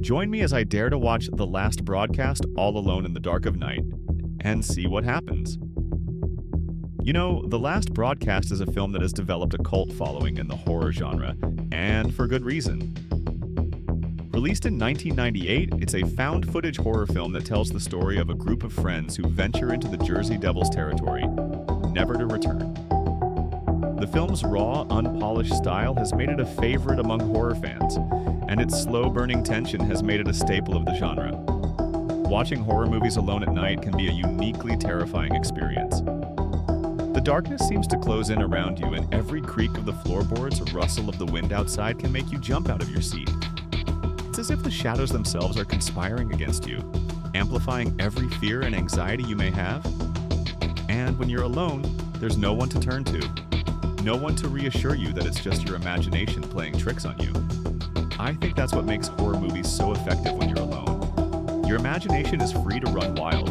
Join me as I dare to watch The Last Broadcast all alone in the dark of night and see what happens. You know, The Last Broadcast is a film that has developed a cult following in the horror genre, and for good reason. Released in 1998, it's a found-footage horror film that tells the story of a group of friends who venture into the Jersey Devil's territory, never to return. The film's raw, unpolished style has made it a favorite among horror fans, and its slow-burning tension has made it a staple of the genre. Watching horror movies alone at night can be a uniquely terrifying experience. The darkness seems to close in around you, and every creak of the floorboards or rustle of the wind outside can make you jump out of your seat. It's as if the shadows themselves are conspiring against you, amplifying every fear and anxiety you may have. And when you're alone, there's no one to turn to. No one to reassure you that it's just your imagination playing tricks on you. I think that's what makes horror movies so effective when you're alone. Your imagination is free to run wild,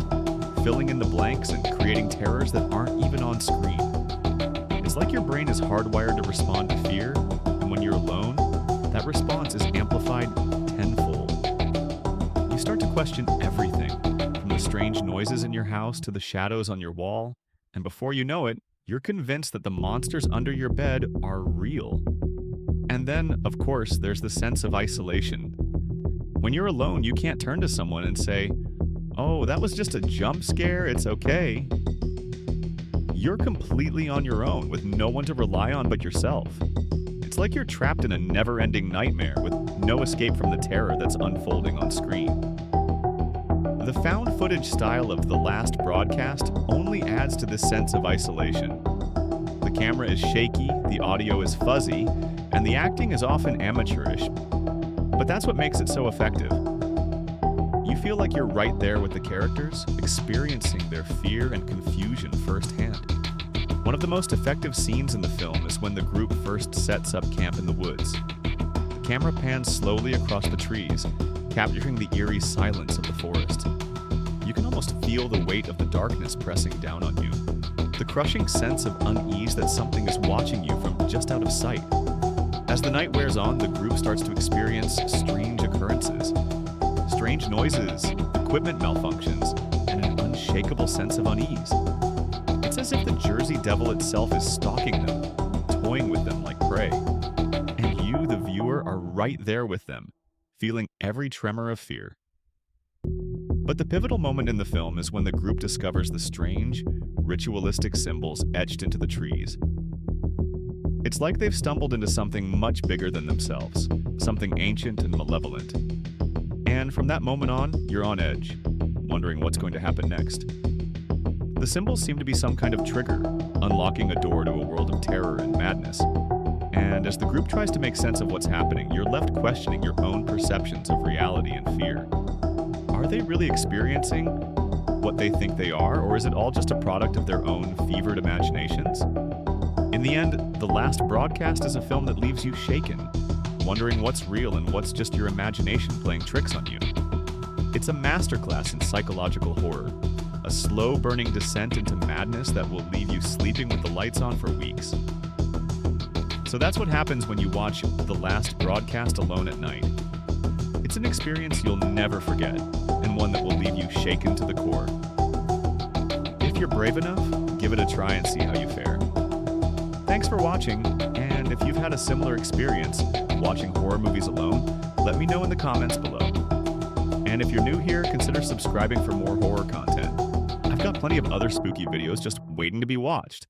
filling in the blanks and creating terrors that aren't even on screen. It's like your brain is hardwired to respond to fear, and when you're alone, that response is amplified tenfold. You start to question everything, from the strange noises in your house to the shadows on your wall, and before you know it, you're convinced that the monsters under your bed are real. And then, of course, there's the sense of isolation. When you're alone, you can't turn to someone and say, "Oh, that was just a jump scare, it's okay." You're completely on your own with no one to rely on but yourself. It's like you're trapped in a never-ending nightmare with no escape from the terror that's unfolding on screen. The found-footage style of The Last Broadcast only adds to this sense of isolation. The camera is shaky, the audio is fuzzy, and the acting is often amateurish. But that's what makes it so effective. You feel like you're right there with the characters, experiencing their fear and confusion firsthand. One of the most effective scenes in the film is when the group first sets up camp in the woods. The camera pans slowly across the trees, capturing the eerie silence of the forest. You can almost feel the weight of the darkness pressing down on you, the crushing sense of unease that something is watching you from just out of sight. As the night wears on, the group starts to experience strange occurrences, strange noises, equipment malfunctions, and an unshakable sense of unease. It's as if the Jersey Devil itself is stalking them, toying with them like prey. And you, the viewer, are right there with them, feeling every tremor of fear. But the pivotal moment in the film is when the group discovers the strange, ritualistic symbols etched into the trees. It's like they've stumbled into something much bigger than themselves, something ancient and malevolent. And from that moment on, you're on edge, wondering what's going to happen next. The symbols seem to be some kind of trigger, unlocking a door to a world of terror and madness. And as the group tries to make sense of what's happening, you're left questioning your own perceptions of reality and fear. Are they really experiencing what they think they are, or is it all just a product of their own fevered imaginations? In the end, The Last Broadcast is a film that leaves you shaken, wondering what's real and what's just your imagination playing tricks on you. It's a masterclass in psychological horror, a slow-burning descent into madness that will leave you sleeping with the lights on for weeks. So that's what happens when you watch The Last Broadcast alone at night. It's an experience you'll never forget, and one that will leave you shaken to the core. If you're brave enough, give it a try and see how you fare. Thanks for watching, and if you've had a similar experience watching horror movies alone, let me know in the comments below. And if you're new here, consider subscribing for more horror content. I've got plenty of other spooky videos just waiting to be watched.